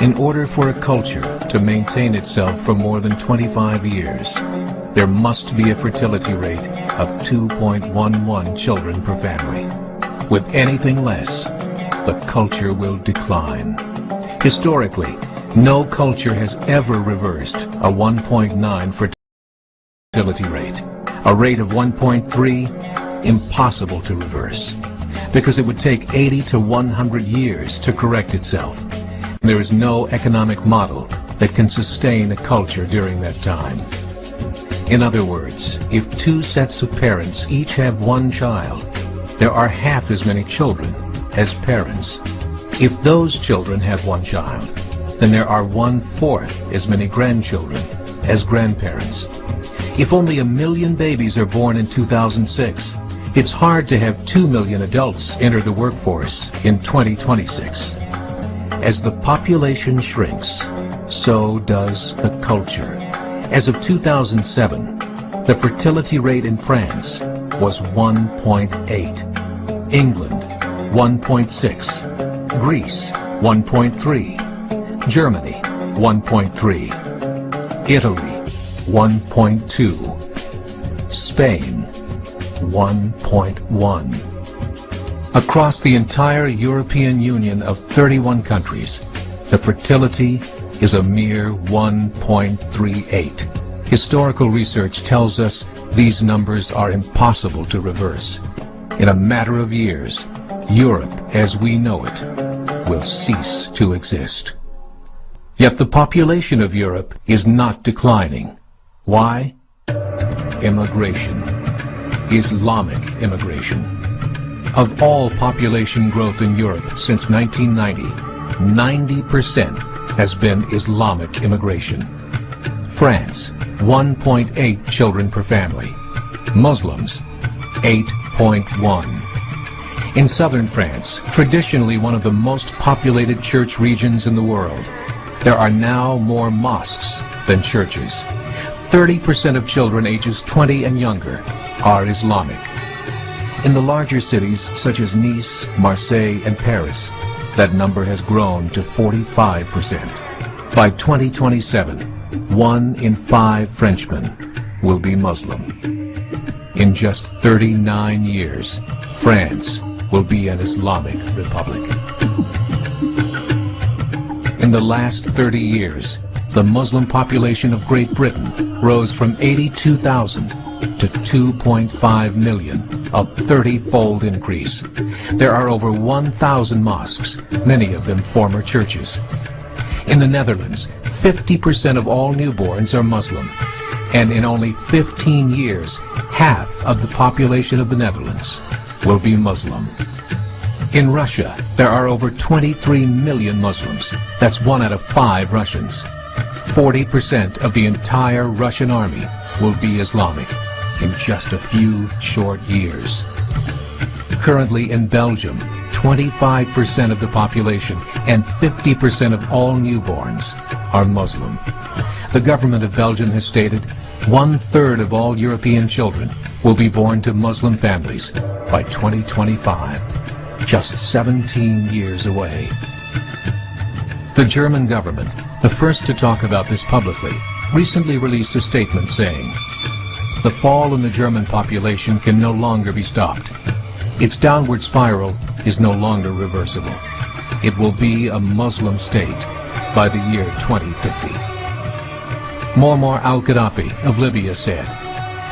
In order for a culture to maintain itself for more than 25 years, there must be a fertility rate of 2.11 children per family. With anything less, the culture will decline. Historically, no culture has ever reversed a 1.9 fertility rate. A rate of 1.3, impossible to reverse, because it would take 80 to 100 years to correct itself. There is no economic model that can sustain a culture during that time. In other words, if two sets of parents each have one child, there are half as many children as parents. If those children have one child, then there are 1/4 as many grandchildren as grandparents. If only 1 million babies are born in 2006, it's hard to have 2 million adults enter the workforce in 2026. As the population shrinks, so does the culture. As of 2007, the fertility rate in France was 1.8, England 1.6, Greece 1.3, Germany 1.3, Italy 1.2, Spain 1.1. Across the entire European Union of 31 countries, the fertility is a mere 1.38. Historical research tells us these numbers are impossible to reverse. In a matter of years, Europe as we know it will cease to exist. Yet the population of Europe is not declining. Why? Immigration. Islamic immigration. Of all population growth in Europe since 1990, 90% has been Islamic immigration. France, 1.8 children per family. Muslims, 8.1. In southern France, traditionally one of the most populated church regions in the world, there are now more mosques than churches. 30% of children ages 20 and younger are Islamic. In the larger cities such as Nice, Marseille, and Paris, that number has grown to 45%. By 2027, 1 in 5 Frenchmen will be Muslim. In just 39 years, France will be an Islamic republic. In the last 30 years, the Muslim population of Great Britain rose from 82,000 to 2.5 million, a 30-fold increase. There are over 1,000 mosques, many of them former churches. In the Netherlands, 50% of all newborns are Muslim, and in only 15 years, half of the population of the Netherlands will be Muslim. In Russia, there are over 23 million Muslims. That's 1 out of 5 Russians. 40% of the entire Russian army will be Islamic in just a few short years. Currently in Belgium, 25% of the population and 50% of all newborns are Muslim. The government of Belgium has stated 1/3 of all European children will be born to Muslim families by 2025, just 17 years away. The German government, the first to talk about this publicly, recently released a statement saying, "The fall in the German population can no longer be stopped. Its downward spiral is no longer reversible. It will be a Muslim state by the year 2050. Muammar al-Gaddafi of Libya said,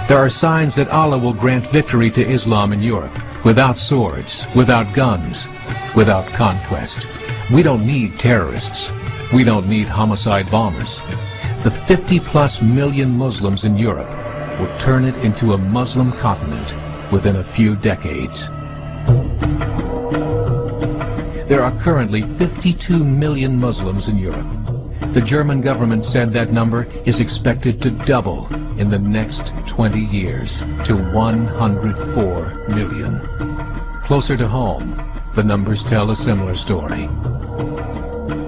"There are signs that Allah will grant victory to Islam in Europe, without swords, without guns, without conquest. We don't need terrorists. We don't need homicide bombers. The 50+ million Muslims in Europe will turn it into a Muslim continent within a few decades." There are currently 52 million Muslims in Europe. The German government said that number is expected to double in the next 20 years to 104 million. Closer to home, the numbers tell a similar story.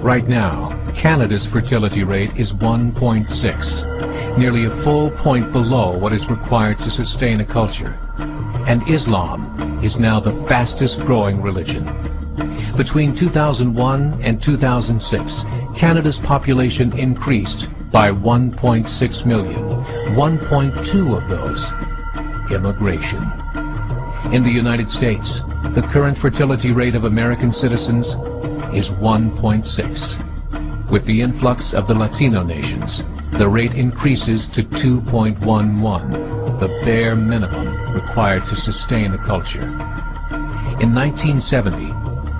Right now, Canada's fertility rate is 1.6, nearly a full point below what is required to sustain a culture. And Islam is now the fastest growing religion. Between 2001 and 2006, Canada's population increased by 1.6 million, 1.2 of those immigration. In the United States, the current fertility rate of American citizens is 1.6. With the influx of the Latino nations, the rate increases to 2.11, the bare minimum required to sustain a culture. In 1970,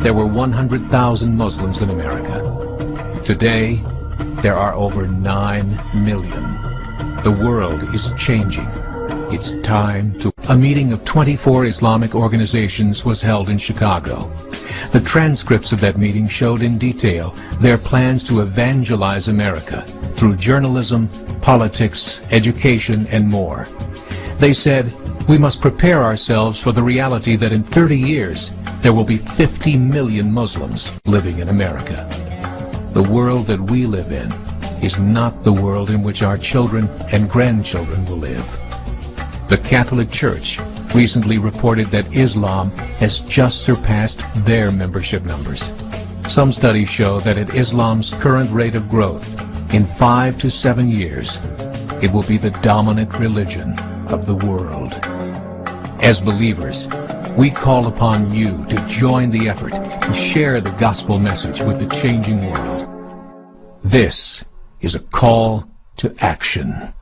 there were 100,000 Muslims in America. Today, there are over 9 million. The world is changing. It's time to... A meeting of 24 Islamic organizations was held in Chicago. The transcripts of that meeting showed in detail their plans to evangelize America through journalism, politics, education, and more. They said, we must prepare ourselves for the reality that in 30 years, there will be 50 million Muslims living in America. The world that we live in is not the world in which our children and grandchildren will live. The Catholic Church recently reported that Islam has just surpassed their membership numbers. Some studies show that at Islam's current rate of growth, in 5 to 7 years, it will be the dominant religion of the world. As believers, we call upon you to join the effort and share the gospel message with the changing world. This is a call to action.